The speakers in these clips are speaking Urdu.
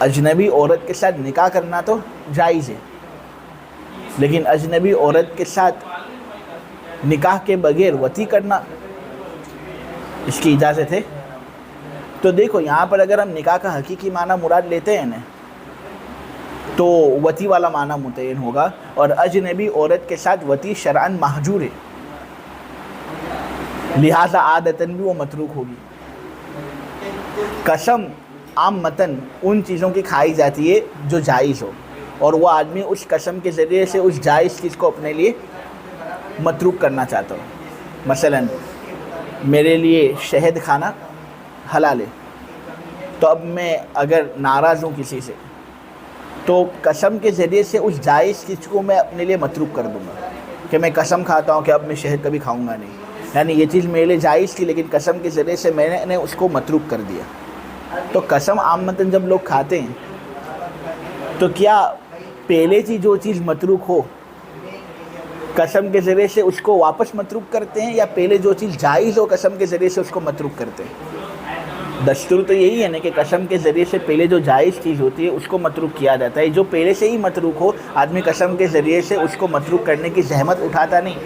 اجنبی عورت کے ساتھ نکاح کرنا تو جائز ہے، لیکن اجنبی عورت کے ساتھ نکاح کے بغیر وطی کرنا اس کی اجازت ہے؟ تو دیکھو یہاں پر اگر ہم نکاح کا حقیقی معنی مراد لیتے ہیں نا تو وطی والا معنی متعین ہوگا، اور اجنبی عورت کے ساتھ وطی شرعاً محجور ہے، لہٰذا عادتاً بھی وہ متروک ہوگی۔ قسم عامتاً ان چیزوں کی کھائی جاتی ہے جو جائز ہو، اور وہ آدمی اس قسم کے ذریعے سے اس جائز چیز کو اپنے لیے متروک کرنا چاہتا ہو۔ مثلاً میرے لیے شہد کھانا حلال ہے، تو اب میں اگر ناراض ہوں کسی سے تو قسم کے ذریعے سے اس جائز چیز کو میں اپنے لیے متروک کر دوں گا کہ میں قسم کھاتا ہوں کہ اب میں شہد کبھی کھاؤں گا نہیں، یعنی یہ چیز میرے لیے جائز تھی لیکن قسم کے ذریعے سے میں نے اس کو متروک کر دیا۔ تو قسم عامتاً جب لوگ کھاتے ہیں تو کیا پہلے سے جو چیز متروک ہو قسم کے ذریعے سے اس کو واپس متروک کرتے ہیں، یا پہلے جو چیز جائز ہو قسم کے ذریعے سے اس کو متروک کرتے ہیں؟ دستور تو یہی ہے نا کہ قسم کے ذریعے سے پہلے جو جائز چیز ہوتی ہے اس کو متروک کیا جاتا ہے، جو پہلے سے ہی متروک ہو آدمی قسم کے ذریعے سے اس کو متروک کرنے کی زحمت اٹھاتا نہیں۔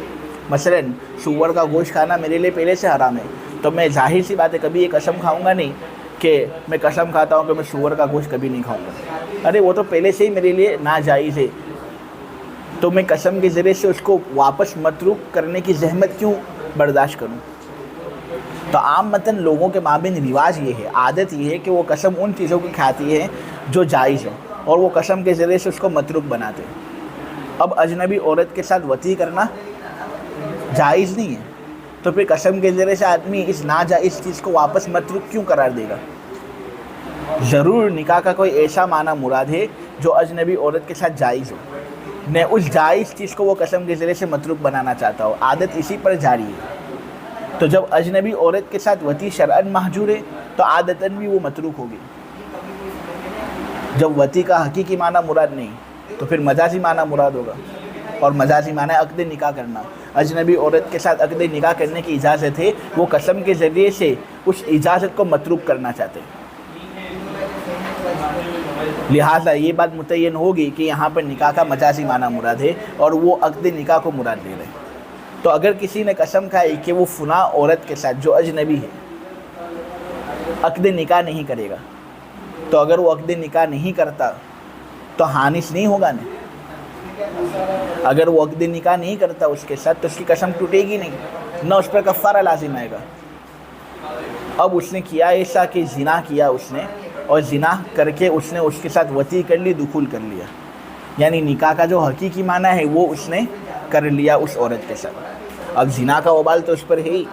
مثلاً سور کا گوشت کھانا میرے لیے پہلے سے حرام ہے، تو میں ظاہر سی بات ہے کبھی یہ قسم کھاؤں گا نہیں کہ میں قسم کھاتا ہوں کہ میں سور کا گوشت کبھی نہیں کھاؤں گا، ارے وہ تو پہلے سے ہی میرے لیے ناجائز ہے، تو میں قسم کے ذریعے سے اس کو واپس متروک کرنے کی زحمت کیوں برداشت کروں؟ تو عامتاً لوگوں کے مابین رواج یہ ہے، عادت یہ ہے کہ وہ قسم ان چیزوں کی کھاتی ہے جو جائز ہوں، اور وہ قسم کے ذریعے سے اس کو متروک بناتے ہیں۔ اب اجنبی عورت کے ساتھ وطی کرنا جائز نہیں ہے، تو پھر قسم کے ذریعے سے آدمی اس ناجائز چیز کو واپس متروک کیوں قرار دے گا؟ ضرور نکاح کا کوئی ایسا معنی مراد ہے جو اجنبی عورت کے ساتھ جائز ہو، میں اس جائز چیز کو وہ قسم کے ذریعے سے متروک بنانا چاہتا ہوں، عادت اسی پر جاری ہے۔ تو جب اجنبی عورت کے ساتھ وطی شرعاً محجور ہے تو عادتاً بھی وہ متروک ہوگی۔ جب وطی کا حقیقی معنی مراد نہیں تو پھر مجازی معنی مراد ہوگا، اور مجازی معنی عقد نکاح کرنا۔ اجنبی عورت کے ساتھ عقد نکاح کرنے کی اجازت ہے، وہ قسم کے ذریعے سے اس اجازت کو متروک کرنا چاہتے ہیں، لہٰذا یہ بات متعین ہوگی کہ یہاں پر نکاح کا مجازی معنی مراد ہے اور وہ عقد نکاح کو مراد لے رہے ہیں۔ تو اگر کسی نے قسم کھائی کہ وہ فلاں عورت کے ساتھ جو اجنبی ہے عقد نکاح نہیں کرے گا، تو اگر وہ عقد نکاح نہیں کرتا تو حانث نہیں ہوگا نا؟ اگر وہ عقد نکاح نہیں کرتا اس کے ساتھ تو اس کی قسم ٹوٹے گی نہیں، نہ اس پر کفارہ لازم آئے گا۔ اب اس نے کیا ایسا کہ زنا کیا اس نے، اور زنا کر کے اس نے اس کے ساتھ وطی کر لی، دخول کر لیا، یعنی نکاح کا جو حقیقی معنی ہے وہ اس نے کر لیا اس عورت کے ساتھ۔ اب زنا کا وبال تو اس پر ہے ہی،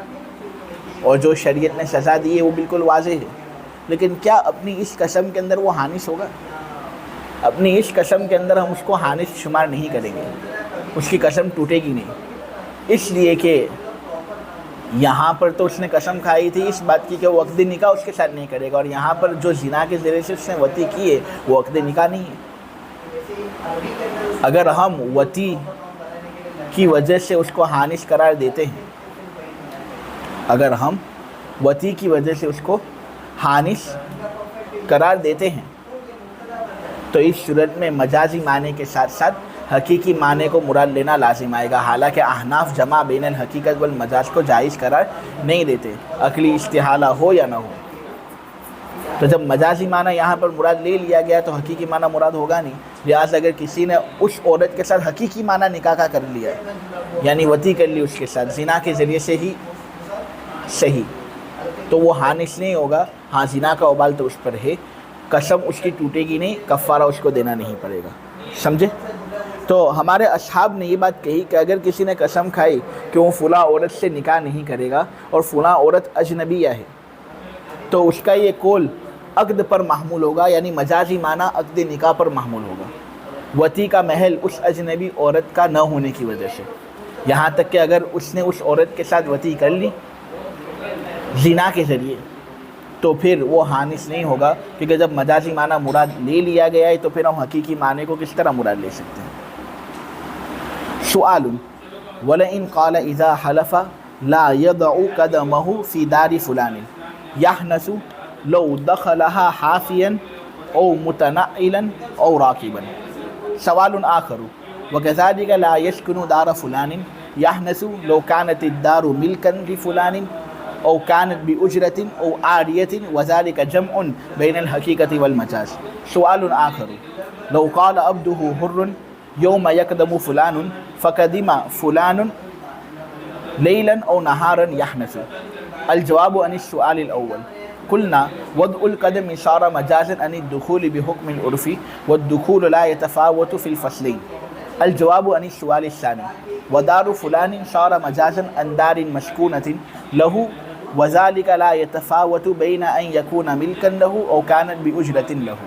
اور جو شریعت نے سزا دی ہے وہ بالکل واضح ہے، لیکن کیا اپنی اس قسم کے اندر وہ حانث ہوگا؟ اپنی اس قسم کے اندر ہم اس کو حانث شمار نہیں کریں گے، اس کی قسم ٹوٹے گی نہیں، اس لیے کہ یہاں پر تو اس نے قسم کھائی تھی اس بات کی کہ وہ عقد نکاح اس کے ساتھ نہیں کرے گا، اور یہاں پر جو زنا کے ذریعے سے اس نے وطی کی ہے وہ عقد نکاح نہیں ہے۔ اگر ہم وطی کی وجہ سے اس کو حانث قرار دیتے ہیں، اگر ہم وطی کی وجہ سے اس کو حانث قرار دیتے ہیں تو اس صورت میں مجازی معنی کے ساتھ ساتھ حقیقی معنی کو مراد لینا لازم آئے گا، حالانکہ احناف جمع بین الحقیقت والمجاز کو جائز قرار نہیں دیتے، عقلی استحالہ ہو یا نہ ہو۔ تو جب مجازی معنی یہاں پر مراد لے لیا گیا تو حقیقی معنی مراد ہوگا نہیں، لہٰذا اگر کسی نے اس عورت کے ساتھ حقیقی معنی نکاح کا کر لیا یعنی وطی کر لی اس کے ساتھ زنا کے ذریعے سے ہی صحیح، تو وہ حانث نہیں ہوگا، ہاں زنا کا وبال تو اس پر ہے، قسم اس کی ٹوٹے گی نہیں، کفارہ اس کو دینا نہیں پڑے گا، سمجھے؟ تو ہمارے اصحاب نے یہ بات کہی کہ اگر کسی نے قسم کھائی کہ وہ فلاں عورت سے نکاح نہیں کرے گا اور فلاں عورت اجنبیہ ہے، تو اس کا یہ قول عقد پر محمول ہوگا، یعنی مجازی معنی عقد نکاح پر محمول ہوگا، وطی کا محل اس اجنبی عورت کا نہ ہونے کی وجہ سے، یہاں تک کہ اگر اس نے اس عورت کے ساتھ وطی کر لی زنا کے ذریعے تو پھر وہ حانث نہیں ہوگا، کیونکہ جب مجازی معنی مراد لے لیا گیا ہے تو پھر ہم حقیقی معنی کو کس طرح مراد لے سکتے ہیں؟ سؤال وَلَئِنْ قَالَ إِذَا حَلَفَ لَا يَضَعُ قَدَمَهُ فِي دَارِ فُلَانٍ يَحْنَثُ لَوْ دَخَلَهَا حَافِيًا أو متنعلا أو راكبا. سوال آخر: وكذلك لا يسكن دار فلان يحنث لو كانت الدار ملكا لفلان أو كانت بأجرة أو عارية، وذلك جمع بين الحقيقة والمجاز. سؤال آخر: لو قال عبده حر يوم يقدم فلان فقدم فلان ليلا أو نهارا يحنث. الجواب عن السؤال الأول: قلنا وضع القدم صار مجازا عن الدخول بحكم العرف، والدخول لا يتفاوت في الفصلين. الجواب عن السؤال الثاني: ودار فلان صار مجازا عن دار مسكونة له، وذلك لا يتفاوت بين أن يكون ملكا له أو كانت بأجرة له.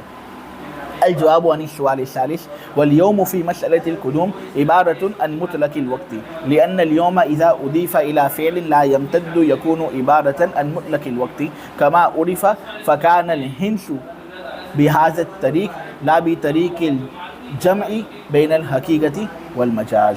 الجواب عن السؤال الثالث: واليوم في مسألة القدوم عبارة عن مطلق الوقت، لأن اليوم إذا أضيف إلى فعل لا يمتد يكون عبارة عن مطلق الوقت كما عرف، فكان الهنس بهذا الطريق لا بطريق الجمع بين الحقيقة والمجاز.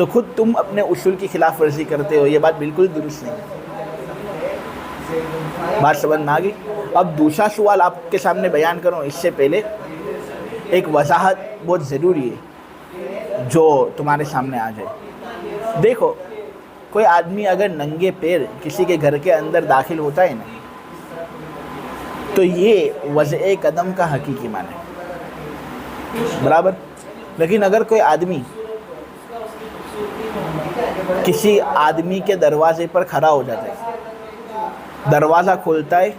تو خود تم اپنے اصول کی خلاف ورزی کرتے ہو. یہ بات بالکل درست نہیں. بات سمجھ میں آ گئی؟ اب دوسرا سوال آپ کے سامنے بیان کروں اس سے پہلے ایک وضاحت بہت ضروری ہے جو تمہارے سامنے آ جائے. دیکھو کوئی آدمی اگر ننگے پیر کسی کے گھر کے اندر داخل ہوتا ہے نا تو یہ وضع قدم کا حقیقی معنی ہے، برابر. لیکن اگر کوئی آدمی کسی آدمی کے دروازے پر کھڑا ہو جاتا ہے، دروازہ کھولتا ہے،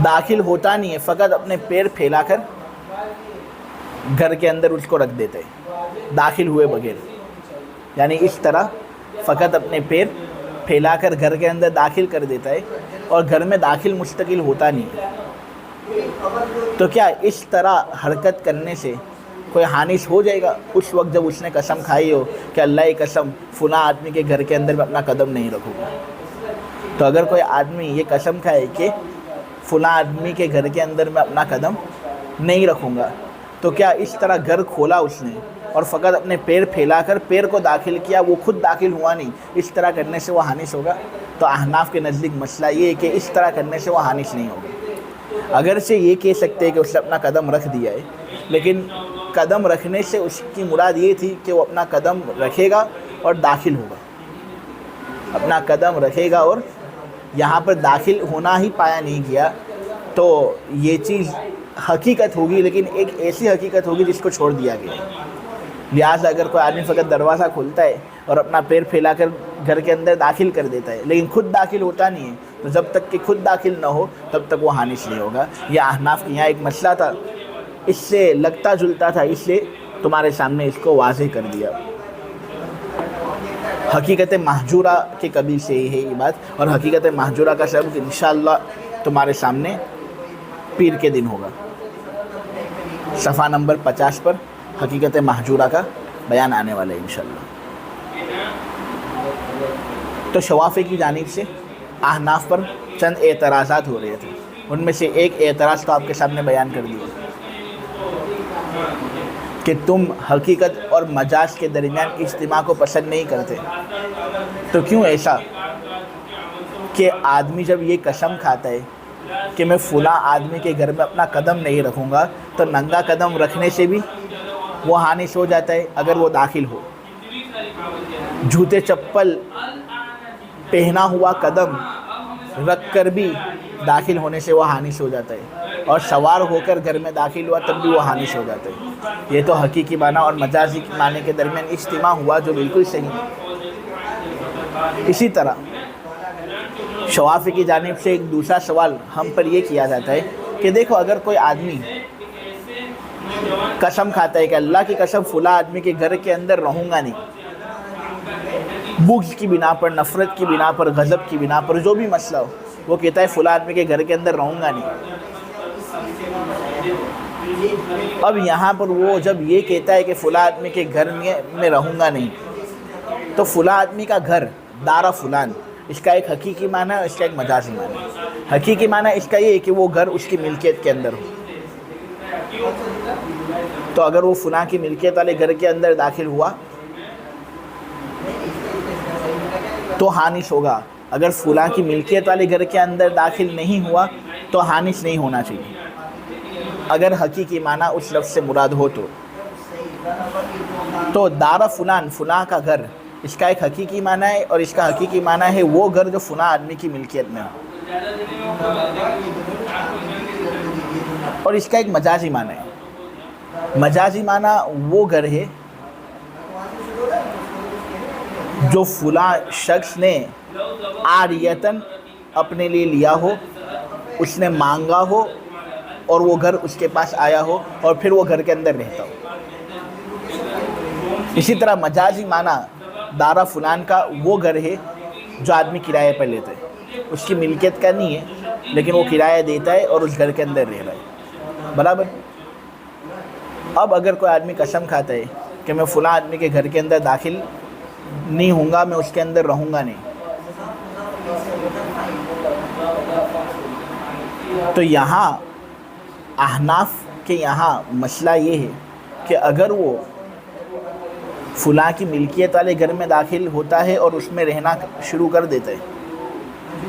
داخل ہوتا نہیں ہے، فقط اپنے پیر پھیلا کر گھر کے اندر اس کو رکھ دیتا ہے داخل ہوئے بغیر، یعنی اس طرح فقط اپنے پیر پھیلا کر گھر کے اندر داخل کر دیتا ہے اور گھر میں داخل مستقل ہوتا نہیں ہے، تو کیا اس طرح حرکت کرنے سے کوئی حانث ہو جائے گا اس وقت جب اس نے قسم کھائی ہو کہ اللہ کی قسم فلاں آدمی کے گھر کے اندر میں اپنا قدم نہیں رکھوں گا؟ تو اگر کوئی آدمی یہ قسم کھائے کہ فلاں آدمی کے گھر کے اندر میں اپنا قدم نہیں رکھوں گا، تو کیا اس طرح گھر کھولا اس نے اور فقط اپنے پیر پھیلا کر پیر کو داخل کیا، وہ خود داخل ہوا نہیں، اس طرح کرنے سے وہ حانث ہوگا؟ تو احناف کے نزدیک مسئلہ یہ ہے کہ اس طرح کرنے سے وہ حانث نہیں ہوگا. اگرچہ یہ کہہ سکتے ہیں کہ اس نے اپنا قدم رکھ دیا ہے، لیکن قدم رکھنے سے اس کی مراد یہ تھی کہ وہ اپنا قدم رکھے گا اور داخل ہوگا، اپنا قدم رکھے گا اور یہاں پر داخل ہونا ہی پایا نہیں گیا. تو یہ چیز حقیقت ہوگی، لیکن ایک ایسی حقیقت ہوگی جس کو چھوڑ دیا گیا. لہٰذا اگر کوئی آدمی فقط دروازہ کھولتا ہے اور اپنا پیر پھیلا کر گھر کے اندر داخل کر دیتا ہے لیکن خود داخل ہوتا نہیں ہے، تو جب تک کہ خود داخل نہ ہو تب تک وہ حانث نہیں ہوگا. یہ احناف کے یہاں ایک مسئلہ تھا، اس سے لگتا جلتا تھا، اس لیے تمہارے سامنے اس کو واضح کر دیا. حقیقت محجورہ کے قبیل سے ہی ہے یہ بات، اور حقیقت محجورہ کا سبق انشاءاللہ تمہارے سامنے پیر کے دن ہوگا. صفحہ نمبر 50 پر حقیقت محجورہ کا بیان آنے والا ہے انشاءاللہ. تو شوافی کی جانب سے احناف پر چند اعتراضات ہو رہے تھے، ان میں سے ایک اعتراض تو آپ کے سامنے بیان کر دیا کہ تم حقیقت اور مجاز کے درمیان اجتماع کو پسند نہیں کرتے. تو کیوں ایسا کہ آدمی جب یہ قسم کھاتا ہے کہ میں فلاں آدمی کے گھر میں اپنا قدم نہیں رکھوں گا، تو ننگا قدم رکھنے سے بھی وہ حانث ہو جاتا ہے اگر وہ داخل ہو. جوتے چپل پہنا ہوا قدم رکھ کر بھی داخل ہونے سے وہ حانث ہو جاتا ہے، اور سوار ہو کر گھر میں داخل ہوا تب بھی وہ حانث ہو جاتا ہے. یہ تو حقیقی معنی اور مجازی معنی کے درمیان اجتماع ہوا جو بالکل صحیح ہے. اسی طرح شوافی کی جانب سے ایک دوسرا سوال ہم پر یہ کیا جاتا ہے کہ دیکھو اگر کوئی آدمی قسم کھاتا ہے کہ اللہ کی قسم فلاں آدمی کے گھر کے اندر رہوں گا نہیں، بغض کی بنا پر، نفرت کی بنا پر، غضب کی بنا پر، جو بھی مسئلہ ہو، وہ کہتا ہے فلاں آدمی کے گھر کے اندر رہوں گا نہیں. اب یہاں پر وہ جب یہ کہتا ہے کہ فلاں آدمی کے گھر میں رہوں گا نہیں، تو فلاں آدمی کا گھر دارا فلان، اس کا ایک حقیقی معنی ہے اور اس کا ایک مجازی معنی ہے. حقیقی معنی اس کا یہ ہے کہ وہ گھر اس کی ملکیت کے اندر ہو. تو اگر وہ فلاں کی ملکیت والے گھر کے اندر داخل ہوا تو حانث ہوگا. اگر فلاں کی ملکیت والے گھر کے اندر داخل نہیں ہوا تو حانث نہیں ہونا چاہیے، اگر حقیقی معنی اس لفظ سے مراد ہو تو دارا فلان، فلاں کا گھر، اس کا ایک حقیقی معنی ہے، اور اس کا حقیقی معنی ہے وہ گھر جو فلاں آدمی کی ملکیت میں ہو. اور اس کا ایک مجازی معنی ہے. مجازی معنی وہ گھر ہے جو فلاں شخص نے عاریتاً اپنے لیے لیا ہو، اس نے مانگا ہو اور وہ گھر اس کے پاس آیا ہو اور پھر وہ گھر کے اندر رہتا ہو. اسی طرح مجازی معنی دارا فلان کا وہ گھر ہے جو آدمی کرایہ پر لیتا ہے، اس کی ملکیت کا نہیں ہے لیکن وہ کرایہ دیتا ہے اور اس گھر کے اندر رہ رہا ہے، برابر. اب اگر کوئی آدمی قسم کھاتا ہے کہ میں فلاں آدمی کے گھر کے اندر داخل نہیں ہوں گا، میں اس کے اندر رہوں گا نہیں، تو یہاں احناف کے یہاں مسئلہ یہ ہے کہ اگر وہ فلاں کی ملکیت والے گھر میں داخل ہوتا ہے اور اس میں رہنا شروع کر دیتا ہے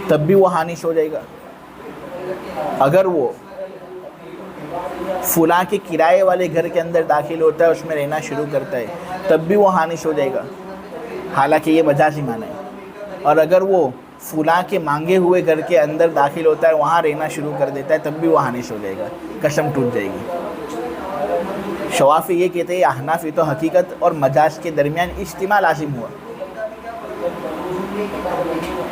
تب بھی وہ حانث ہو جائے گا. اگر وہ فلاں کے کرائے والے گھر کے اندر داخل ہوتا ہے اس میں رہنا شروع کرتا ہے تب بھی وہ حانث ہو جائے گا، حالانکہ یہ مجازی معنی ہے. اور اگر وہ فلاں کے مانگے ہوئے گھر کے اندر داخل ہوتا ہے وہاں رہنا شروع کر دیتا ہے تب بھی وہ حانث ہو جائے گا، قسم ٹوٹ جائے گی. شوافی یہ کہتے ہیں احناف یہ تو حقیقت اور مجاز کے درمیان اجتماع لازم ہوا.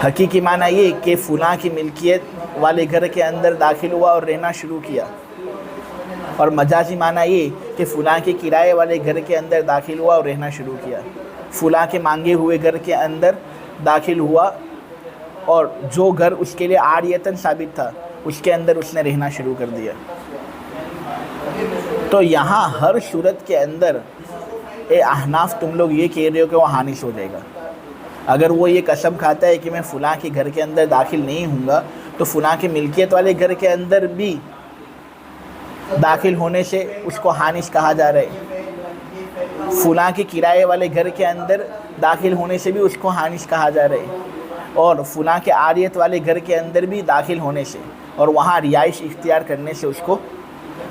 حقیقی معنی یہ کہ فلاں کی ملکیت والے گھر کے اندر داخل ہوا اور رہنا شروع کیا، اور مجازی معنی یہ کہ فلاں کے کرائے والے گھر کے اندر داخل ہوا اور رہنا شروع کیا، فلاں کے مانگے ہوئے گھر کے اندر داخل ہوا اور جو گھر اس کے لیے عاریتاً ثابت تھا اس کے اندر اس نے رہنا شروع کر دیا. تو یہاں ہر صورت کے اندر اے احناف تم لوگ یہ کہہ رہے ہو کہ وہ حانث ہو جائے گا. اگر وہ یہ قسم کھاتا ہے کہ میں فلاں کے گھر کے اندر داخل نہیں ہوں گا تو فلاں کے ملکیت والے گھر کے اندر بھی داخل ہونے سے اس کو حانث کہا جا رہا ہے، فلاں کے کرائے والے گھر کے اندر داخل ہونے سے بھی اس کو حانث کہا جا رہا ہے، اور فلاں کے عاریت والے گھر کے اندر بھی داخل ہونے سے اور وہاں رہائش اختیار کرنے سے اس کو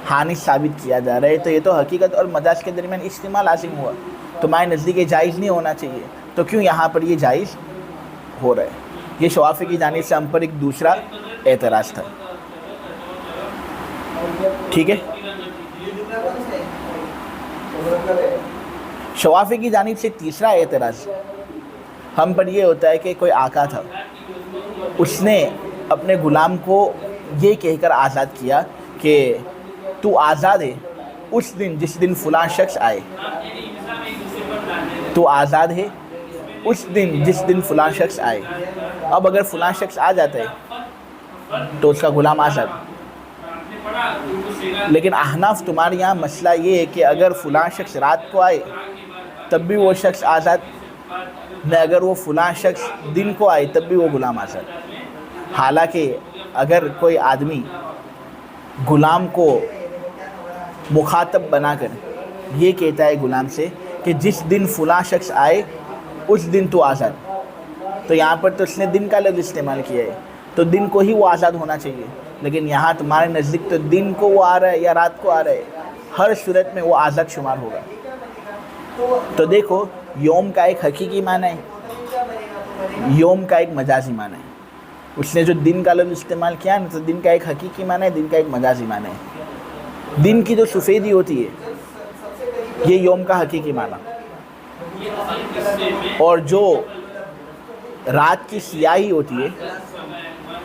حانث ثابت کیا جا رہا ہے. تو یہ تو حقیقت اور مجاز کے درمیان اجتماع لازم ہوا. تمہارے نزدیک یہ جائز نہیں ہونا چاہیے، تو کیوں یہاں پر یہ جائز ہو رہا ہے؟ یہ شوافی کی جانب سے ہم پر ایک دوسرا اعتراض تھا. ٹھیک ہے، شوافی کی جانب سے تیسرا اعتراض ہم پر یہ ہوتا ہے کہ کوئی آقا تھا، اس نے اپنے غلام کو یہ کہہ کر آزاد کیا کہ تو آزاد ہے اس دن جس دن فلاں شخص آئے، تو آزاد ہے اس دن جس دن فلاں شخص آئے. اب اگر فلاں شخص آ جاتا ہے تو اس کا غلام آزاد. لیکن احناف تمہارے یہاں مسئلہ یہ ہے کہ اگر فلاں شخص رات کو آئے تب بھی وہ شخص آزاد، نہ اگر وہ فلاں شخص دن کو آئے تب بھی وہ غلام آزاد. حالانکہ اگر کوئی آدمی غلام کو مخاطب بنا کر یہ کہتا ہے غلام سے کہ جس دن فلاں شخص آئے اس دن تو آزاد، تو یہاں پر تو اس نے دن کا لفظ استعمال کیا ہے، تو دن کو ہی وہ آزاد ہونا چاہیے. لیکن یہاں تمہارے نزدیک تو دن کو وہ آ رہا ہے یا رات کو آ رہا ہے، ہر صورت میں وہ آزاد شمار ہوگا. تو دیکھو یوم کا ایک حقیقی معنی ہے، یوم کا ایک مجازی معنی ہے. اس نے جو دن کا لفظ استعمال کیا نا، تو دن کا ایک حقیقی معنی ہے، دن کا ایک مجازی معنی ہے. دن کی جو سفیدی ہوتی ہے یہ یوم کا حقیقی معنی، اور جو رات کی سیاہی ہوتی ہے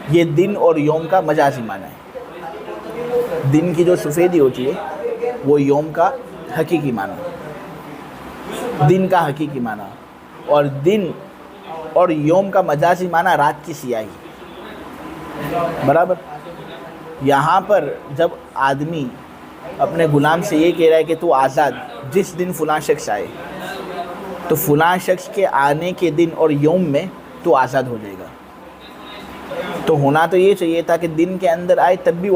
یہ دن اور یوم کا مجازی معنی ہے. دن کی جو سفیدی ہوتی ہے وہ یوم کا حقیقی معنی، دن کا حقیقی معنی، اور دن اور یوم کا مجازی معنی رات کی سیاہی. برابر. یہاں پر جب آدمی اپنے غلام سے یہ کہہ رہا ہے کہ تو آزاد جس دن فلاں شخص آئے، تو فلاں شخص کے آنے کے دن اور یوم میں تو آزاد ہو جائے گا. تو ہونا تو یہ چاہیے تھا کہ دن کے اندر آئے تب ہی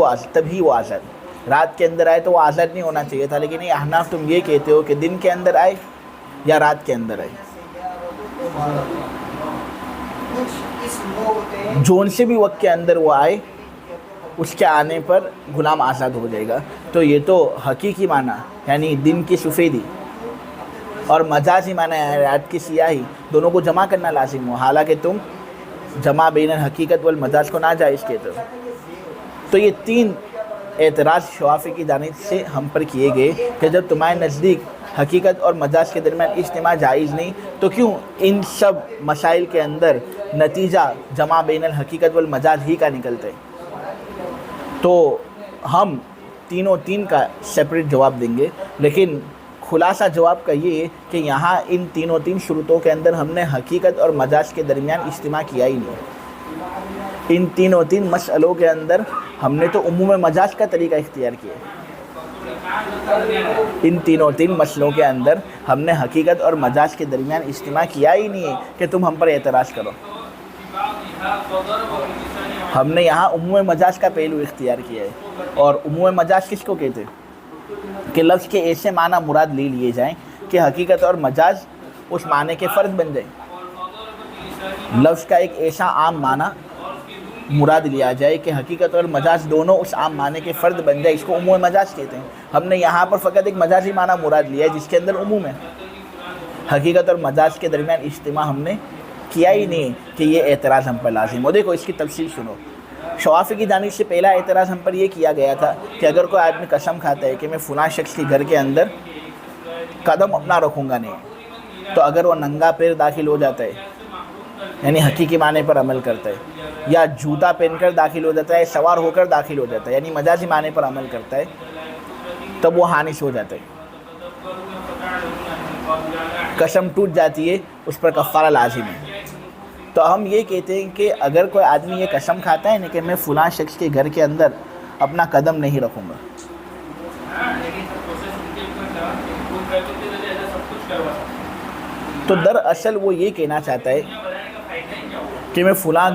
وہ آزاد، رات کے اندر آئے تو وہ آزاد نہیں ہونا چاہیے تھا. لیکن احناف تم یہ کہتے ہو کہ دن کے اندر آئے یا رات کے اندر آئے، جون سے بھی وقت کے اندر وہ آئے اس کے آنے پر غلام آزاد ہو جائے گا. تو یہ تو حقیقی معنی یعنی دن کی سفیدی اور مجازی معنی رات کی سیاہی دونوں کو جمع کرنا لازم ہو، حالانکہ تم جمع بین الحقیقت والمجاز کو ناجائز کہتے ہو. تو یہ تین اعتراض شوافی کی جانب سے ہم پر کیے گئے کہ جب تمہارے نزدیک حقیقت اور مجاز کے درمیان اجتماع جائز نہیں تو کیوں ان سب مسائل کے اندر نتیجہ جمع بین الحقیقت والمجاز ہی کا نکلتے. تو ہم تین کا سیپریٹ جواب دیں گے، لیکن خلاصہ جواب کا یہ ہے کہ یہاں ان تین شروطوں کے اندر ہم نے حقیقت اور مجاز کے درمیان اجتماع کیا ہی نہیں. ان تین مسئلوں کے اندر ہم نے تو عموم مجاز کا طریقہ اختیار کیا. ان تین مسئلوں کے اندر ہم نے حقیقت اور مجاز کے درمیان اجتماع کیا ہی نہیں ہے کہ تم ہم پر اعتراض کرو. ہم نے یہاں عموم مجاز کا پہلو اختیار کیا ہے. اور عموم مجاز کس کو کہتے ہیں؟ کہ لفظ کے ایسے معنی مراد لے لیے جائیں کہ حقیقت اور مجاز اس معنی کے فرد بن جائیں. لفظ کا ایک ایسا عام معنی مراد لیا جائے کہ حقیقت اور مجاز دونوں اس عام معنی کے فرد بن جائے, اس کو عموم مجاز کہتے ہیں. ہم نے یہاں پر فقط ایک مجازی معنی مراد لیا ہے جس کے اندر عموم ہے. حقیقت اور مجاز کے درمیان اجتماع ہم نے کیا ہی نہیں کہ یہ اعتراض ہم پر لازم ہو. دیکھو اس کی تفصیل سنو. شوافی کی جانب سے پہلا اعتراض ہم پر یہ کیا گیا تھا کہ اگر کوئی آدمی قسم کھاتا ہے کہ میں فلاں شخص کے گھر کے اندر قدم اپنا رکھوں گا نہیں, تو اگر وہ ننگا پیر داخل ہو جاتا ہے, یعنی حقیقی معنی پر عمل کرتا ہے, یا جوتا پہن کر داخل ہو جاتا ہے, سوار ہو کر داخل ہو جاتا ہے, یعنی مجازی معنی پر عمل کرتا ہے, تب وہ حانث ہو جاتا ہے, قسم ٹوٹ جاتی ہے, اس پر کفارہ لازم ہے. تو ہم یہ کہتے ہیں کہ اگر کوئی آدمی یہ قسم کھاتا ہے نا کہ میں فلاں شخص کے گھر کے اندر اپنا قدم نہیں رکھوں گا, تو دراصل وہ یہ کہنا چاہتا ہے کہ میں فلاں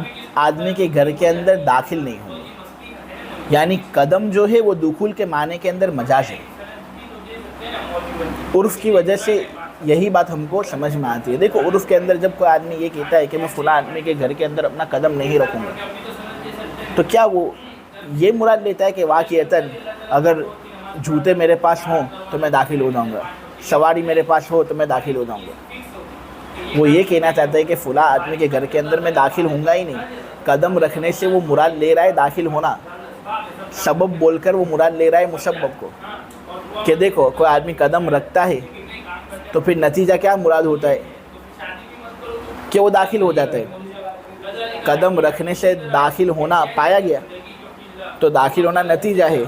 آدمی کے گھر کے اندر داخل نہیں ہوں. یعنی قدم جو ہے وہ دخول کے معنی کے اندر مجاز ہے. عرف کی وجہ سے یہی بات ہم کو سمجھ میں آتی ہے. دیکھو عرف کے اندر جب کوئی آدمی یہ کہتا ہے کہ میں فلاں آدمی کے گھر کے اندر اپنا قدم نہیں رکھوں گا, تو کیا وہ یہ مراد لیتا ہے کہ واقعتاً اگر جوتے میرے پاس ہوں تو میں داخل ہو جاؤں گا, سواری میرے پاس ہو تو میں داخل ہو جاؤں گا؟ وہ یہ کہنا چاہتا ہے کہ فلاں آدمی کے گھر کے اندر میں داخل ہوں گا ہی نہیں. قدم رکھنے سے وہ مراد لے رہا ہے داخل ہونا, سبب بول کر وہ مراد لے رہا ہے مسبب کو, کہ دیکھو کوئی آدمی قدم رکھتا ہے تو پھر نتیجہ کیا مراد ہوتا ہے کہ وہ داخل ہو جاتا ہے. قدم رکھنے سے داخل ہونا پایا گیا, تو داخل ہونا نتیجہ ہے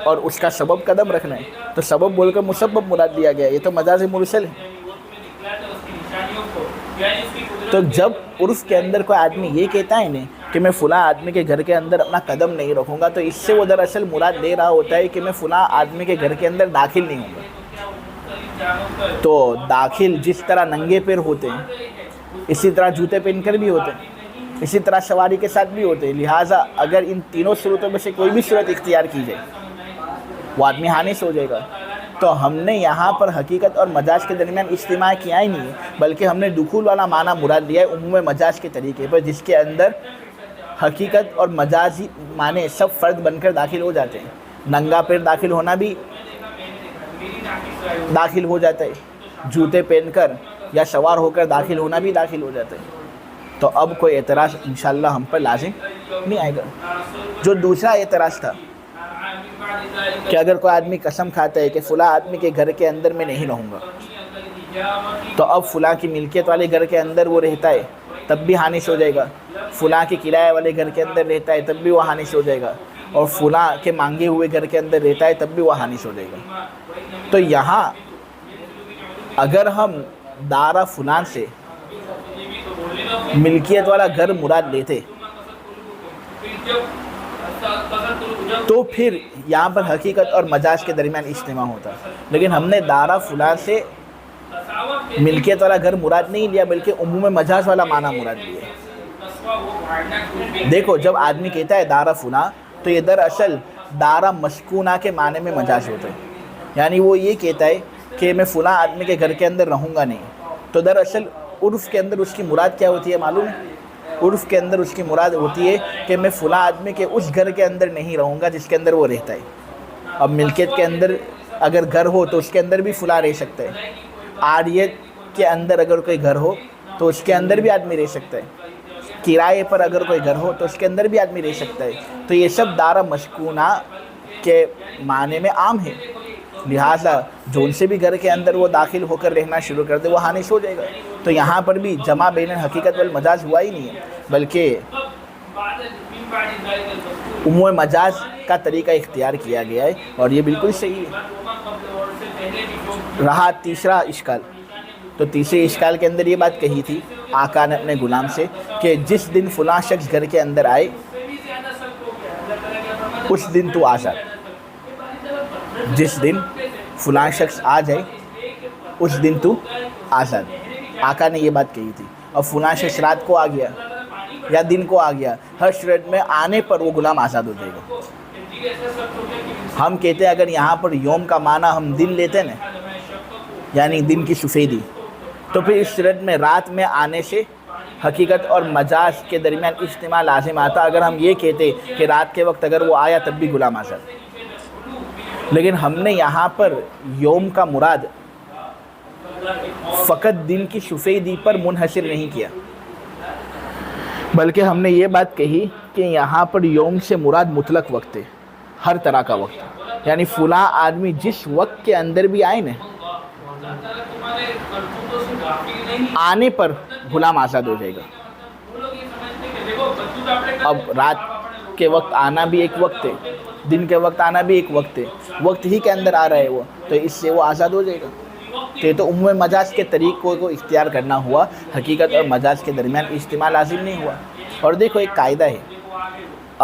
اور اس کا سبب قدم رکھنا ہے, تو سبب بول کر مسبب مراد دیا گیا. یہ تو مجاز مرسل ہے. تو جب عرف کے اندر کوئی آدمی یہ کہتا ہے نا کہ میں فلاں آدمی کے گھر کے اندر اپنا قدم نہیں رکھوں گا, تو اس سے وہ دراصل مراد لے رہا ہوتا ہے کہ میں فلاں آدمی کے گھر کے اندر داخل نہیں ہوں گا. تو داخل جس طرح ننگے پیر ہوتے ہیں اسی طرح جوتے پہن کر بھی ہوتے ہیں, اسی طرح سواری کے ساتھ بھی ہوتے ہیں. لہٰذا اگر ان تینوں صورتوں میں سے کوئی بھی صورت اختیار کی جائے وہ آدمی حانث ہو جائے گا. تو ہم نے یہاں پر حقیقت اور مجاز کے درمیان اجتماع کیا ہی نہیں ہے, بلکہ ہم نے دخول والا معنی مراد لیا ہے عموم مجاز کے طریقے پر, جس کے اندر حقیقت اور مجازی معنی سب فرد بن کر داخل ہو جاتے ہیں. ننگا پیر داخل ہونا بھی داخل ہو جاتا ہے, جوتے پہن کر یا سوار ہو کر داخل ہونا بھی داخل ہو جاتا ہے. تو اب کوئی اعتراض انشاءاللہ ہم پر لازم نہیں آئے گا. جو دوسرا اعتراض تھا کہ اگر کوئی آدمی قسم کھاتا ہے کہ فلاں آدمی کے گھر کے اندر میں نہیں رہوں گا, تو اب فلاں کی ملکیت والے گھر کے اندر وہ رہتا ہے تب بھی حانث ہو جائے گا, فلاں کے کرایہ والے گھر کے اندر رہتا ہے تب بھی وہ حانث ہو جائے گا, اور فلاں کے مانگے ہوئے گھر کے اندر رہتا ہے تب بھی وہ حانث ہو جائے گا. تو یہاں اگر ہم دارا فلان سے ملکیت والا گھر مراد لیتے تو پھر یہاں پر حقیقت اور مجاز کے درمیان اجتماع ہوتا, لیکن ہم نے دارا فلان سے ملکیت والا گھر مراد نہیں لیا بلکہ عموم مجاز والا معنی مراد لیا. دیکھو جب آدمی کہتا ہے دارا فلاں تو یہ دراصل دارا مسکونہ کے معنی میں مجاز ہوتا ہے. یعنی وہ یہ کہتا ہے کہ میں فلاں آدمی کے گھر کے اندر رہوں گا نہیں, تو دراصل عرف کے اندر اس کی مراد کیا ہوتی ہے معلوم ہے؟ عرف کے اندر اس کی مراد ہوتی ہے کہ میں فلاں آدمی کے اس گھر کے اندر نہیں رہوں گا جس کے اندر وہ رہتا ہے. اب ملکیت کے اندر اگر گھر ہو تو اس کے اندر بھی فلاں رہ سکتا ہے, عاریت کے اندر اگر کوئی گھر ہو تو اس کے اندر بھی آدمی رہ سکتا ہے, کرائے پر اگر کوئی گھر ہو تو اس کے اندر بھی آدمی رہ سکتا ہے. تو یہ سب دارا مسکونہ کے معنی میں عام ہے. لہٰذا جو ان سے بھی گھر کے اندر وہ داخل ہو کر رہنا شروع کر دے وہ حانث ہو جائے گا. تو یہاں پر بھی جمع بین الحقیقت والمجاز ہوا ہی نہیں ہے, بلکہ عموم مجاز کا طریقہ اختیار کیا گیا ہے, اور یہ بالکل صحیح ہے. رہا تیسرا اشکال, تو تیسرے اشکال کے اندر یہ بات کہی تھی آقا نے اپنے غلام سے کہ جس دن فلاں شخص گھر کے اندر آئے اس دن تو آزاد. جس دن فلاں شخص آ جائے اس دن تو آزاد. آقا نے یہ بات کہی تھی. اب فلاں شخص رات کو آ گیا یا دن کو آ گیا, ہر صورت میں آنے پر وہ غلام آزاد ہو جائے گا. ہم کہتے ہیں اگر یہاں پر یوم کا معنی ہم دن لیتے نا, یعنی دن کی سفیدی, تو پھر اس صورت میں رات میں آنے سے حقیقت اور مجاز کے درمیان اجتماع لازم آتا اگر ہم یہ کہتے کہ رات کے وقت اگر وہ آیا تب بھی غلام آزاد. لیکن ہم نے یہاں پر یوم کا مراد فقط دن کی سفیدی پر منحصر نہیں کیا، بلکہ ہم نے یہ بات کہی کہ یہاں پر یوم سے مراد مطلق وقت ہے، ہر طرح کا وقت. یعنی فلاں آدمی جس وقت کے اندر بھی آئے نا، آنے پر غلام آزاد ہو جائے گا. اب رات کے وقت آنا بھی ایک وقت ہے، دن کے وقت آنا بھی ایک وقت ہے، وقت ہی کے اندر آ رہا ہے وہ، تو اس سے وہ آزاد ہو جائے گا. تو یہ تو عموم مجاز کے طریقوں کو اختیار کرنا ہوا، حقیقت اور مجاز کے درمیان اجتماع لازم نہیں ہوا. اور دیکھو ایک قاعدہ ہے،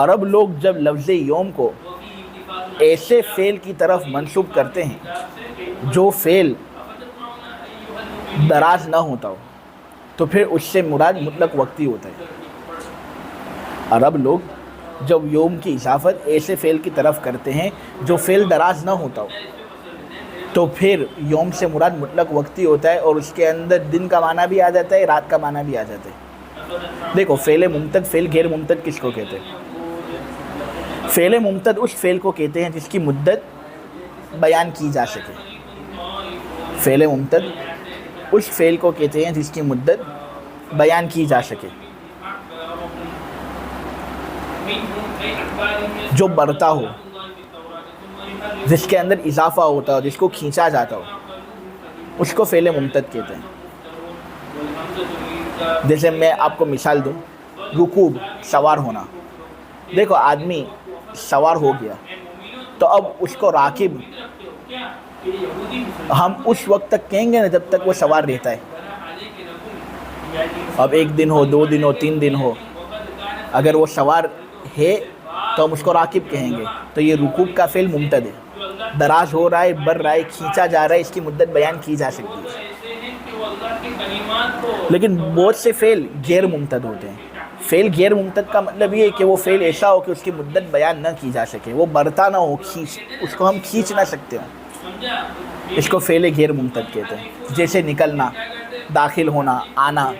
عرب لوگ جب لفظ یوم کو ایسے فعل کی طرف منسوب کرتے ہیں جو فعل دراز نہ ہوتا ہو، تو پھر اس سے مراد مطلق وقتی ہوتا ہے. عرب لوگ جب یوم کی اضافت ایسے فعل کی طرف کرتے ہیں جو فعل دراز نہ ہوتا ہو، تو پھر یوم سے مراد مطلق وقتی ہوتا ہے، اور اس کے اندر دن کا معنی بھی آ جاتا ہے، رات کا معنی بھی آ جاتا ہے. دیکھو فعل ممتد، فعل غیر ممتد کس کو کہتے ہیں؟ فعل ممتد اس فعل کو کہتے ہیں جس کی مدت بیان کی جا سکے. فعل ممتد اس فعل کو کہتے ہیں جس کی مدت بیان کی جا سکے، جو بڑھتا ہو، جس کے اندر اضافہ ہوتا ہو، جس کو کھینچا جاتا ہو، اس کو فعل ممتد کہتے ہیں. جیسے میں آپ کو مثال دوں، رکوب، سوار ہونا. دیکھو آدمی سوار ہو گیا تو اب اس کو راکب ہم اس وقت تک کہیں گے نا جب تک وہ سوار رہتا ہے. اب 1 دن ہو، 2 دن ہو، 3 دن ہو، اگر وہ سوار ہے تو ہم اس کو راکب کہیں گے. تو یہ رکوب کا فعل ممتد ہے، دراز ہو رہا ہے، بڑھ رہا ہے، کھینچا جا رہا ہے، اس کی مدت بیان کی جا سکتی ہے. لیکن بہت سے فعل غیر ممتد ہوتے ہیں. فعل غیر ممتد کا مطلب یہ ہے کہ وہ فعل ایسا ہو کہ اس کی مدت بیان نہ کی جا سکے، وہ بڑھتا نہ ہو، اس کو ہم کھینچ نہ سکتے ہوں، اس کو فعل غیر ممتد کہتے ہیں. جیسے نکلنا، داخل ہونا، آنا.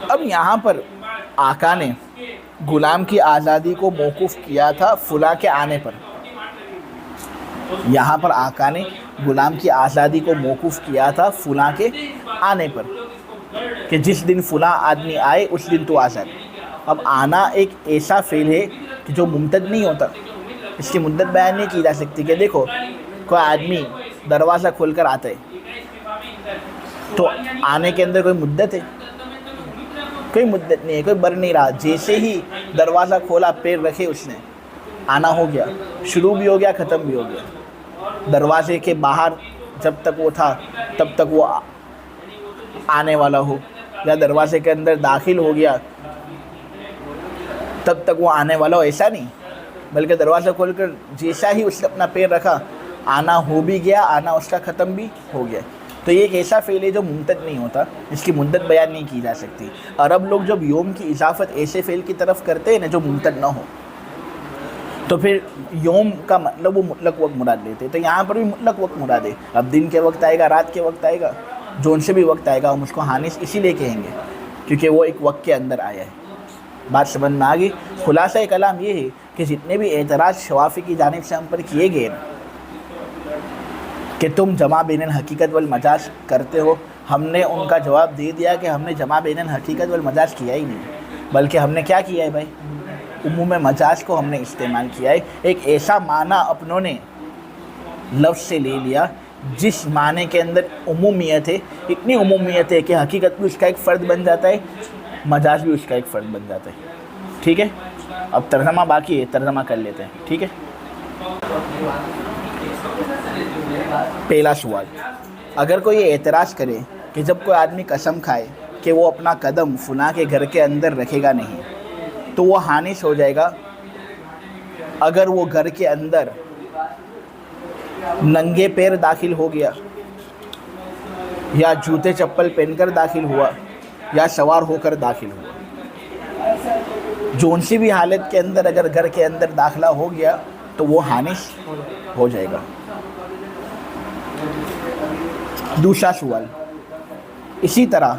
اب یہاں پر آقا نے غلام کی آزادی کو موقوف کیا تھا فلاں کے آنے پر. یہاں پر آقا نے غلام کی آزادی کو موقوف کیا تھا فلاں کے آنے پر، کہ جس دن فلاں آدمی آئے اس دن تو آزاد. اب آنا ایک ایسا فعل ہے کہ جو ممتد نہیں ہوتا، اس کی مدت بیان نہیں کی جا سکتی. کہ دیکھو کوئی آدمی دروازہ کھول کر آتا ہے تو آنے کے اندر کوئی مدت ہے؟ کوئی مدت نہیں ہے، کوئی بر نہیں رہا. جیسے ہی دروازہ کھولا، پیر رکھے اس نے، آنا ہو گیا، شروع بھی ہو گیا، ختم بھی ہو گیا. دروازے کے باہر جب تک وہ تھا تب تک وہ آنے والا ہو، یا دروازے کے اندر داخل ہو گیا تب تک وہ آنے والا ہو، ایسا نہیں. بلکہ دروازہ کھول کر جیسا ہی اس نے اپنا پیر رکھا، آنا ہو بھی گیا، آنا اس کا ختم بھی ہو گیا. تو یہ ایک ایسا فعل ہے جو ممتد نہیں ہوتا، اس کی مدت بیان نہیں کی جا سکتی. عرب لوگ جب یوم کی اضافت ایسے فعل کی طرف کرتے ہیں نا جو ممتد نہ ہو، تو پھر یوم کا مطلب وہ مطلق وقت مراد لیتے. تو یہاں پر بھی مطلق وقت مراد ہے. اب دن کے وقت آئے گا، رات کے وقت آئے گا، جون سے بھی وقت آئے گا، ہم اس کو حانس اسی لیے کہیں گے کیونکہ وہ ایک وقت کے اندر آیا ہے. بات سمجھ میں آ گئی؟ خلاصہ کلام یہ ہے کہ جتنے بھی اعتراض شوافی کی جانب سے ہم پر کیے گئے کہ تم جمع بین الحقیقت والمجاز کرتے ہو، ہم نے ان کا جواب دے دیا کہ ہم نے جمع بین الحقیقت والمجاز کیا ہی نہیں، بلکہ ہم نے کیا کیا ہے بھائی؟ عموم مجاز کو ہم نے استعمال کیا ہے. ایک ایسا معنی اپنوں نے لفظ سے لے لیا جس معنی کے اندر عمومیت ہے، اتنی عمومیت ہے کہ حقیقت بھی اس کا ایک فرد بن جاتا ہے، مجاز بھی اس کا ایک فرد بن جاتا ہے. ٹھیک ہے، اب ترجمہ باقی ہے، ترجمہ کر لیتے ہیں. ٹھیک ہے، پہلا سوال، اگر کوئی اعتراض کرے کہ جب کوئی آدمی قسم کھائے کہ وہ اپنا قدم فلاں کے گھر کے اندر رکھے گا نہیں تو وہ حانس ہو جائے گا اگر وہ گھر کے اندر ننگے پیر داخل ہو گیا، یا جوتے چپل پہن کر داخل ہوا، یا سوار ہو کر داخل ہوا. جون سی بھی حالت کے اندر اگر گھر کے اندر داخلہ ہو گیا تو وہ حانس ہو جائے گا. دوسرا سوال، اسی طرح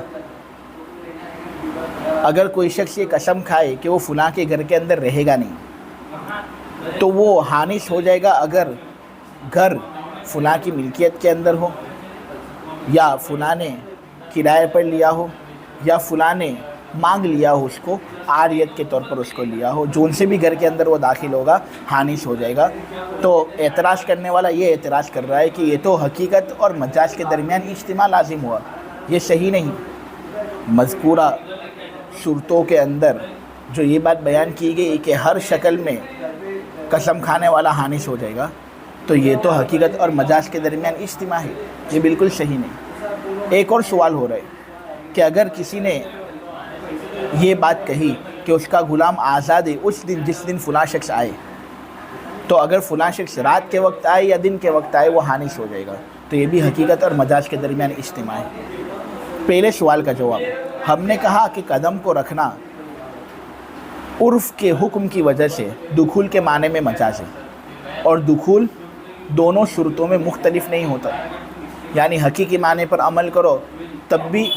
اگر کوئی شخص یہ قسم کھائے کہ وہ فلاں کے گھر کے اندر رہے گا نہیں تو وہ حانث ہو جائے گا اگر گھر فلاں کی ملکیت کے اندر ہو، یا فلاں نے کرائے پر لیا ہو، یا فلاں نے مانگ لیا ہو، اس کو عاریت کے طور پر اس کو لیا ہو، جون سے بھی گھر کے اندر وہ داخل ہوگا حانث ہو جائے گا۔ تو اعتراض کرنے والا یہ اعتراض کر رہا ہے کہ یہ تو حقیقت اور مجاز کے درمیان اجتماع لازم ہوا، یہ صحیح نہیں۔ مذکورہ صورتوں کے اندر جو یہ بات بیان کی گئی کہ ہر شکل میں قسم کھانے والا حانث ہو جائے گا، تو یہ تو حقیقت اور مجاز کے درمیان اجتماع ہے، یہ بالکل صحیح نہیں۔ ایک اور سوال ہو رہا ہے کہ اگر کسی نے یہ بات کہی کہ اس کا غلام آزاد ہے اس دن جس دن فلاں شخص آئے، تو اگر فلاں شخص رات کے وقت آئے یا دن کے وقت آئے وہ حانث ہو جائے گا، تو یہ بھی حقیقت اور مجاز کے درمیان اجتماع ہے۔ پہلے سوال کا جواب، ہم نے کہا کہ قدم کو رکھنا عرف کے حکم کی وجہ سے دخول کے معنی میں مجاز ہے، اور دخول دونوں صورتوں میں مختلف نہیں ہوتا، یعنی حقیقی معنی پر عمل کرو تب بھی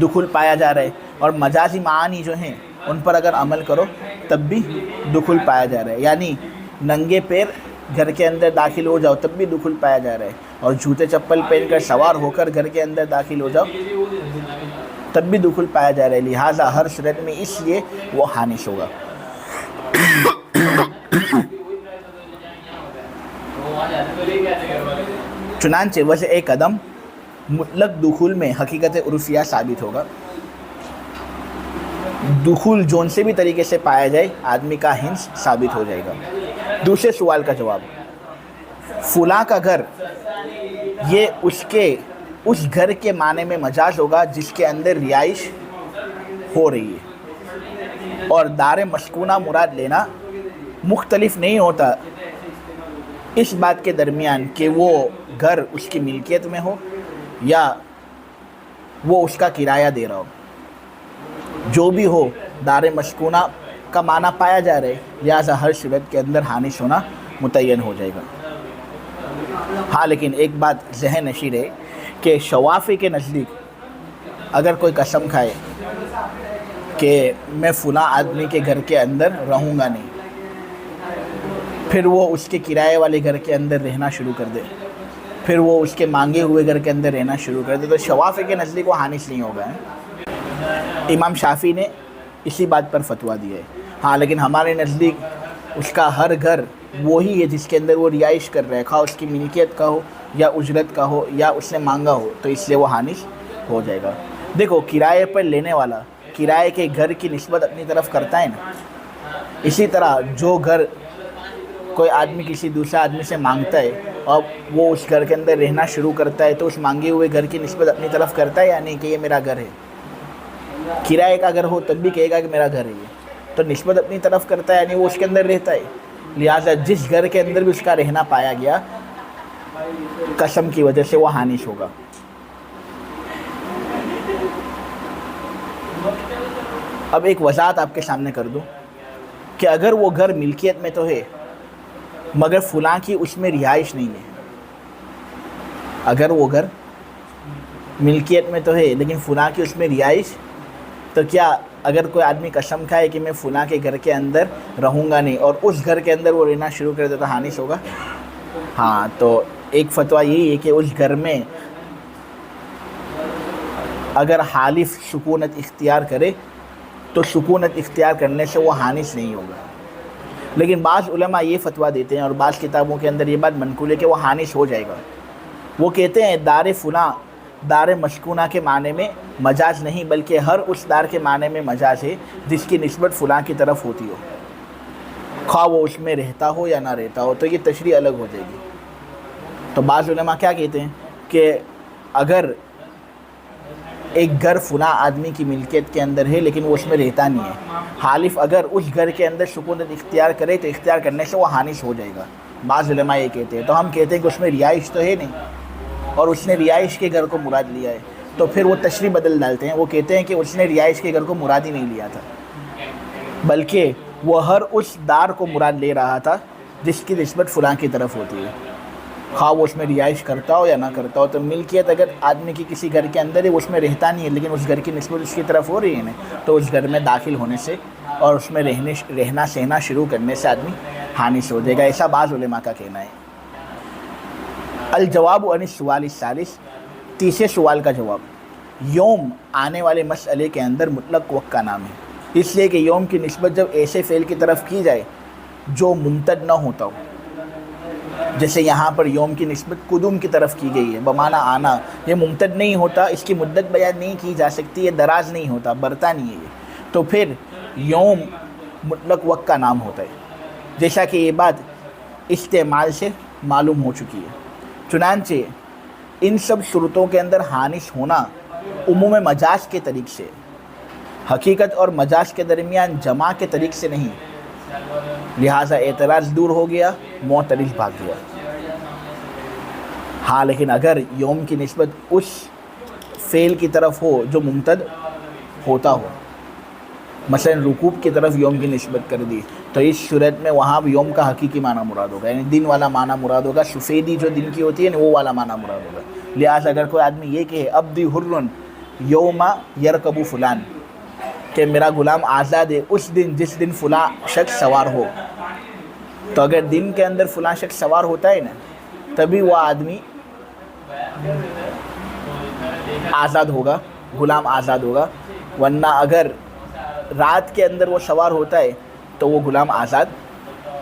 دخول پایا جا رہا ہے، اور مجازی معانی جو ہیں ان پر اگر عمل کرو تب بھی دخول پایا جا رہا ہے، یعنی ننگے پیر گھر کے اندر داخل ہو جاؤ تب بھی دخول پایا جا رہا ہے، اور جوتے چپل پہن کر سوار ہو کر گھر کے اندر داخل ہو جاؤ تب بھی دخول پایا جا رہا ہے، لہٰذا ہر صورت میں اس لیے وہ حانث ہوگا۔ چنانچہ وضع قدم مطلق دخول میں حقیقت عرفیہ ثابت ہوگا۔ دخول جون سے بھی طریقے سے پایا جائے آدمی کا ہنس ثابت ہو جائے گا۔ دوسرے سوال کا جواب، فلاں کا گھر یہ اس گھر کے معنی میں مجاز ہوگا جس کے اندر رہائش ہو رہی ہے، اور دار مسکونہ مراد لینا مختلف نہیں ہوتا اس بات کے درمیان کہ وہ گھر اس کی ملکیت میں ہو یا وہ اس کا کرایہ دے رہا ہو، جو بھی ہو دار مسکونہ کا معنی پایا جا رہا ہے، لہٰذا ہر صورت کے اندر حانث ہونا متعین ہو جائے گا۔ ہاں لیکن ایک بات ذہن نشین ہے کہ شوافی کے نزدیک اگر کوئی قسم کھائے کہ میں فلاں آدمی کے گھر کے اندر رہوں گا نہیں، پھر وہ اس کے کرائے والے گھر کے اندر رہنا شروع کر دے، پھر وہ اس کے مانگے ہوئے گھر کے اندر رہنا شروع کر دے، تو شوافی کے نزدیک وہ حانث نہیں ہوگا۔ امام شافعی نے اسی بات پر فتویٰ دیا ہے۔ ہاں لیکن ہمارے نزدیک اس کا ہر گھر وہی ہے جس کے اندر وہ رہائش کر رہا ہے، خواہ اس کی ملکیت کا ہو یا اجرت کا ہو یا اس نے مانگا ہو، تو اس لیے وہ حانث ہو جائے گا۔ دیکھو کرائے پر لینے والا کرائے کے گھر کی نسبت اپنی طرف کرتا ہے نا، اسی طرح جو گھر کوئی آدمی کسی دوسرے آدمی سے مانگتا ہے اور وہ اس گھر کے اندر رہنا شروع کرتا ہے، تو اس مانگے ہوئے گھر کی نسبت اپنی طرف کرتا ہے یا نہیں کہ یہ میرا گھر ہے؟ کرائے کا گھر ہو تب بھی کہے گا کہ میرا گھر ہے یہ، تو نسبت اپنی طرف کرتا ہے یعنی وہ اس کے اندر رہتا ہے، لہٰذا جس گھر کے اندر بھی اس کا رہنا پایا گیا قسم کی وجہ سے وہ حانث ہوگا۔ اب ایک وضاحت آپ کے سامنے کر دوں کہ اگر وہ گھر ملکیت میں تو ہے مگر فلاں کی اس میں رہائش نہیں ہے، اگر وہ گھر ملکیت میں تو ہے لیکن فلاں کی اس میں رہائش، تو کیا اگر کوئی آدمی قسم کھائے کہ میں فلاں کے گھر کے اندر رہوں گا نہیں اور اس گھر کے اندر وہ رہنا شروع کر دے تو حانث ہوگا؟ ہاں، تو ایک فتویٰ یہی ہے کہ اس گھر میں اگر حالف سکونت اختیار کرے تو سکونت اختیار کرنے سے وہ حانث نہیں ہوگا، لیکن بعض علماء یہ فتویٰ دیتے ہیں اور بعض کتابوں کے اندر یہ بات منقول ہے کہ وہ حانث ہو جائے گا۔ وہ کہتے ہیں دار فلاں دار مسکونہ کے معنی میں مجاز نہیں بلکہ ہر اس دار کے معنی میں مجاز ہے جس کی نسبت فلاں کی طرف ہوتی ہو، خواہ وہ اس میں رہتا ہو یا نہ رہتا ہو، تو یہ تشریح الگ ہو جائے گی۔ تو بعض علماء کیا کہتے ہیں کہ اگر ایک گھر فلاں آدمی کی ملکیت کے اندر ہے لیکن وہ اس میں رہتا نہیں ہے، حالف اگر اس گھر کے اندر سکونت اختیار کرے تو اختیار کرنے سے وہ حانث ہو جائے گا، بعض علماء یہ کہتے ہیں۔ تو ہم کہتے ہیں کہ اس میں رہائش تو ہے نہیں اور اس نے رہائش کے گھر کو مراد لیا ہے، تو پھر وہ تشریح بدل ڈالتے ہیں، وہ کہتے ہیں کہ اس نے رہائش کے گھر کو مراد ہی نہیں لیا تھا بلکہ وہ ہر اس دار کو مراد لے رہا تھا جس کی نسبت فلاں کی طرف ہوتی ہے، خواہ وہ اس میں رہائش کرتا ہو یا نہ کرتا ہو. تو ملکیت اگر آدمی کی کسی گھر کے اندر ہے، وہ اس میں رہتا نہیں ہے، لیکن اس گھر کی نسبت اس کی طرف ہو رہی ہے نا، تو اس گھر میں داخل ہونے سے اور اس میں رہنا سہنا شروع کرنے سے آدمی حانث ہو جائے گا. ایسا بعض علماء کا کہنا ہے. الجواب عن السؤال الثالث، تیسرے سوال کا جواب. یوم آنے والے مسئلے کے اندر مطلق وقت کا نام ہے، اس لیے کہ یوم کی نسبت جب ایسے فعل کی طرف کی جائے جو ممتد نہ ہوتا ہو، جیسے یہاں پر یوم کی نسبت قدوم کی طرف کی گئی ہے بمعنی آنا، یہ ممتد نہیں ہوتا، اس کی مدت بیان نہیں کی جا سکتی، یہ دراز نہیں ہوتا، برتا نہیں ہے یہ، تو پھر یوم مطلق وقت کا نام ہوتا ہے، جیسا کہ یہ بات استعمال سے معلوم ہو چکی ہے. چنانچہ ان سب صورتوں کے اندر حانث ہونا عموم مجاز کے طریق سے، حقیقت اور مجاز کے درمیان جمع کے طریق سے نہیں، لہٰذا اعتراض دور ہو گیا، معترض بھاگ گیا. ہاں لیکن اگر یوم کی نسبت اس فعل کی طرف ہو جو ممتد ہوتا ہو، مثلا رکوب کی طرف یوم کی نسبت کر دی، تو اس صورت میں وہاں بھی یوم کا حقیقی معنی مراد ہوگا، یعنی دن والا معنی مراد ہوگا، سفیدی جو دن کی ہوتی ہے نا وہ والا معنی مراد ہوگا. لہٰذا اگر کوئی آدمی یہ کہے عبدی حرن یوم یرکب فلان، کہ میرا غلام آزاد ہے اس دن جس دن فلاں شخص سوار ہو، تو اگر دن کے اندر فلاں شخص سوار ہوتا ہے نا تبھی وہ آدمی آزاد ہوگا، غلام آزاد ہوگا، ورنہ اگر رات کے اندر وہ سوار ہوتا ہے تو وہ غلام آزاد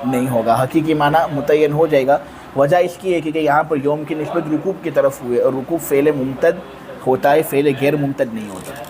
نہیں ہوگا، حقیقی معنی متعین ہو جائے گا. وجہ اس کی ہے کہ یہاں پر یوم کی نسبت رکوب کی طرف ہوئے، اور رکوب فعل ممتد ہوتا ہے، فعل غیر ممتد نہیں ہوتا.